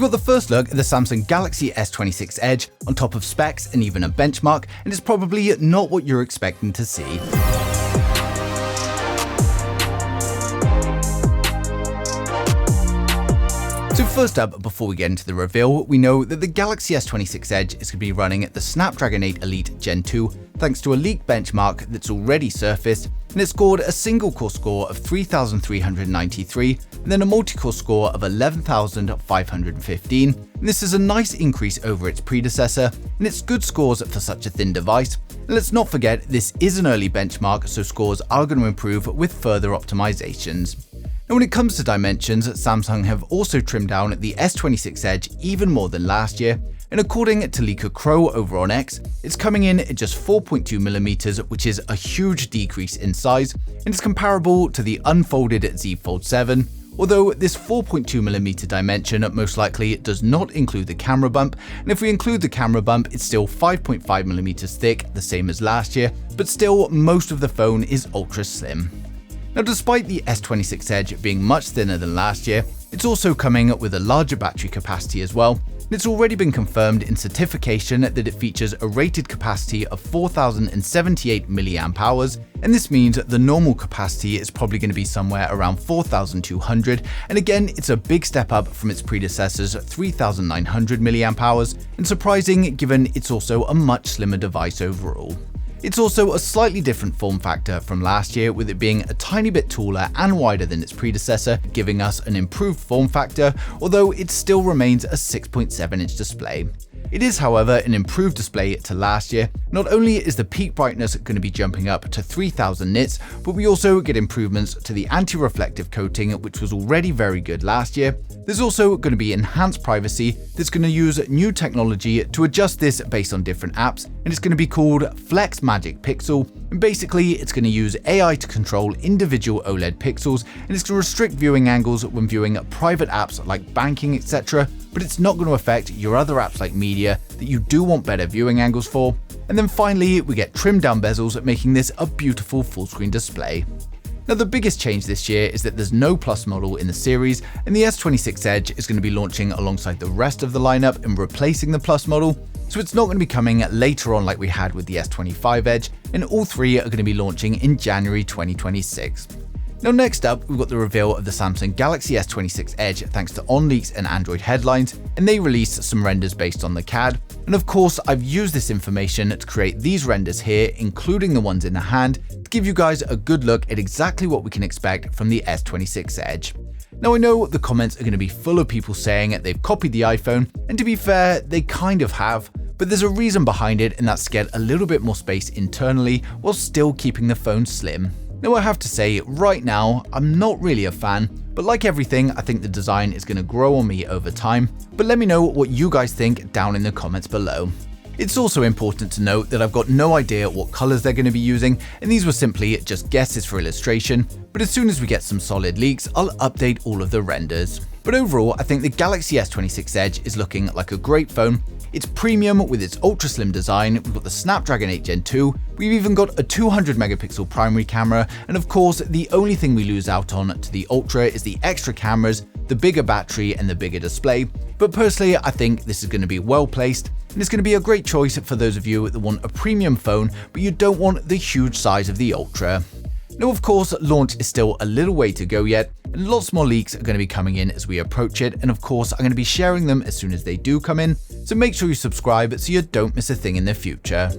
got the first look at the Samsung Galaxy S26 Edge on top of specs and even a benchmark, and it's probably not what you're expecting to see. So first up, before we get into the reveal, we know that the Galaxy S26 Edge is going to be running at the Snapdragon 8 Elite Gen 2 thanks to a leaked benchmark that's already surfaced, and it scored a single core score of 3,393 and then a multi-core score of 11,515. And this is a nice increase over its predecessor, and it's good scores for such a thin device. And let's not forget, this is an early benchmark, so scores are going to improve with further optimizations. Now, when it comes to dimensions, Samsung have also trimmed down the S26 Edge even more than last year, and according to Leaker Crow over on X, it's coming in at just 4.2mm, which is a huge decrease in size, and it's comparable to the unfolded Z Fold 7, although this 4.2mm dimension most likely does not include the camera bump, and if we include the camera bump, it's still 5.5mm thick, the same as last year, but still most of the phone is ultra slim. Now, despite the S26 Edge being much thinner than last year, it's also coming with a larger battery capacity as well. And it's already been confirmed in certification that it features a rated capacity of 4,078 mAh, and this means the normal capacity is probably going to be somewhere around 4,200, and again, it's a big step up from its predecessor's 3,900 mAh, and surprising given it's also a much slimmer device overall. It's also a slightly different form factor from last year, with it being a tiny bit taller and wider than its predecessor, giving us an improved form factor, although it still remains a 6.7-inch display. It is, however, an improved display to last year. Not only is the peak brightness going to be jumping up to 3000 nits, but we also get improvements to the anti-reflective coating, which was already very good last year. There's also going to be enhanced privacy that's going to use new technology to adjust this based on different apps, and it's going to be called Flex Magic Pixel. And basically, it's going to use AI to control individual OLED pixels, and it's going to restrict viewing angles when viewing private apps like banking, etc. But it's not going to affect your other apps like media that you do want better viewing angles for. And then finally, we get trimmed down bezels, making this a beautiful full screen display. Now, the biggest change this year is that there's no Plus model in the series, and the S26 Edge is going to be launching alongside the rest of the lineup and replacing the Plus model. So it's not going to be coming later on like we had with the S25 Edge, and all three are going to be launching in January 2026. Now, next up, we've got the reveal of the Samsung Galaxy S26 Edge thanks to OnLeaks and Android headlines, and they released some renders based on the CAD. And of course, I've used this information to create these renders here, including the ones in the hand, to give you guys a good look at exactly what we can expect from the S26 Edge. Now, I know the comments are going to be full of people saying they've copied the iPhone, and to be fair, they kind of have, but there's a reason behind it, and that's to get a little bit more space internally while still keeping the phone slim. Now, I have to say, right now, I'm not really a fan, but like everything, I think the design is going to grow on me over time, but let me know what you guys think down in the comments below. It's also important to note that I've got no idea what colors they're going to be using, and these were simply just guesses for illustration, but as soon as we get some solid leaks, I'll update all of the renders. But overall, I think the Galaxy S26 Edge is looking like a great phone. It's premium with its ultra slim design, we've got the Snapdragon 8 Gen 2, we've even got a 200 megapixel primary camera, and of course, the only thing we lose out on to the Ultra is the extra cameras, the bigger battery, and the bigger display. But personally, I think this is going to be well placed, and it's going to be a great choice for those of you that want a premium phone, but you don't want the huge size of the Ultra. Now, of course, launch is still a little way to go yet, and lots more leaks are going to be coming in as we approach it, and of course, I'm going to be sharing them as soon as they do come in, so make sure you subscribe so you don't miss a thing in the future.